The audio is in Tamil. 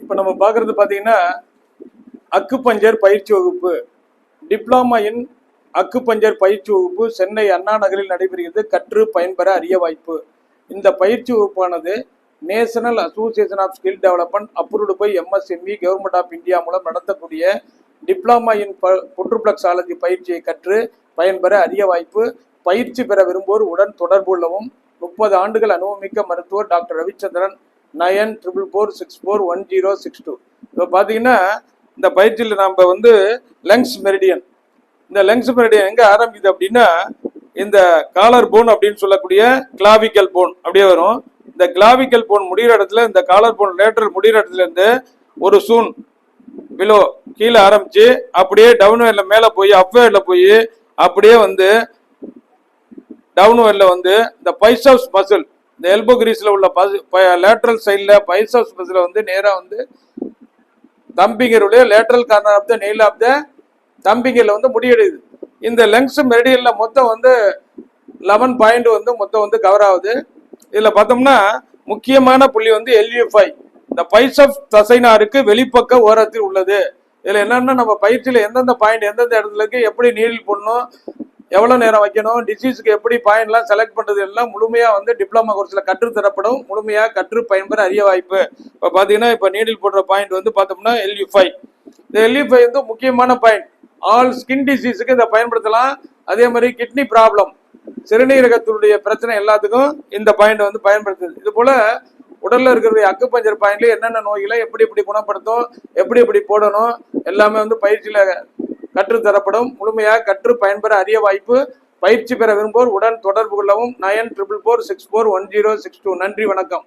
இப்போ நம்ம பார்க்குறது பார்த்தீங்கன்னா அக்குபஞ்சர் பயிற்சி வகுப்பு, டிப்ளமா இன் அக்குபஞ்சர் பயிற்சி வகுப்பு சென்னை அண்ணா நகரில் நடைபெறுகிறது. கற்று பயன்பெற அரிய வாய்ப்பு. இந்த பயிற்சி வகுப்பானது national association of skill development approved by MSME government of India மூலம் நடத்தக்கூடிய டிப்ளமா இன் புற்றுப்ளக்ஸாலஜி பயிற்சியை கற்று பயன்பெற அரிய வாய்ப்பு. பயிற்சி பெற விரும்புவோர் உடன் தொடர்பு கொள்ளவும். 30 ஆண்டுகள் அனுபவமிக்க மருத்துவர் டாக்டர் ரவிச்சந்திரன் 9444641062. இப்போ பார்த்தீங்கன்னா இந்த பயிற்சியில் நாம் வந்து லங்ஸ் மெரிடியன், இந்த லங்ஸ் மெரிடியன் எங்கே ஆரம்பிக்குது அப்படின்னா இந்த காலர் போன் அப்படின்னு சொல்லக்கூடிய கிளாவிக்கல் போன் அப்படியே வரும். இந்த கிளாவிக்கல் போன் முடிகிற இடத்துல, இந்த காலர் போன் லேட்டரல் முடிகிற இடத்துல இருந்து ஒரு சூன் பிலோ கீழே ஆரம்பிச்சு அப்படியே டவுன் வேர்ல மேலே போய் அப் வேர்ல போய் அப்படியே வந்து டவுன் வேர்ல வந்து இந்த பைசப்ஸ் மசில், இந்த எல்போ கிரீஸ்ல உள்ள லேட்டரல் சைட்ல பைசப்ஸ் மசில் வந்து நேராக வந்து தம்பிங்கருடைய lateral corner of the nail of the தம்பிங்கர்ல வந்து முடியடையுது. இந்த லங்ஸ் மெரிடியன்ல மொத்தம் வந்து 11 பாயிண்ட் வந்து மொத்தம் வந்து கவர் ஆகுது. இதுல பார்த்தோம்னா முக்கியமான புள்ளி வந்து LV5, இந்த பைசப்ஸ் தசைநாருக்கு வெளிப்பக்க ஓரத்தில் உள்ளது. இதுல என்னன்னா நம்ம பயிற்சியில எந்தெந்த பாயிண்ட் எந்தெந்த இடத்துல இருக்கு, எப்படி நீடில் போடணும், எவ்வளவு நேரம் வைக்கணும், டிசீஸ்க்கு எப்படி பாயிண்ட்லாம் செலக்ட் பண்றது எல்லாம் முழுமையா வந்து டிப்ளமா கோர்ஸ்ல கற்றுத்தரப்படும். முழுமையா கற்று பயன்பெற அரிய வாய்ப்பு. இப்போ பாத்தீங்கன்னா இப்போ நீடில் போடுற பாயிண்ட் வந்து பார்த்தோம்னா LV5. இந்த LV5 வந்து முக்கியமான பாயிண்ட். ஆல் ஸ்கின் டிசீஸுக்கு இதை பயன்படுத்தலாம். அதே மாதிரி கிட்னி ப்ராப்ளம், சிறுநீரகத்தினுடைய பிரச்சனை எல்லாத்துக்கும் இந்த பாயிண்ட் வந்து பயன்படுத்துது. இது போல உடல்ல இருக்கிற அக்குபஞ்சர் பாயிண்ட்ல என்னென்ன நோய்களை எப்படி எப்படி குணப்படுத்தும், எப்படி எப்படி போடணும் எல்லாமே வந்து பயிற்சியில கற்றுத்தரப்படும். முழுமையாக கற்று பயன்பெற அரிய வாய்ப்பு. பயிற்சி பெற விரும்புவோர் உடன் தொடர்பு கொள்ளவும். 9444641062. நன்றி, வணக்கம்.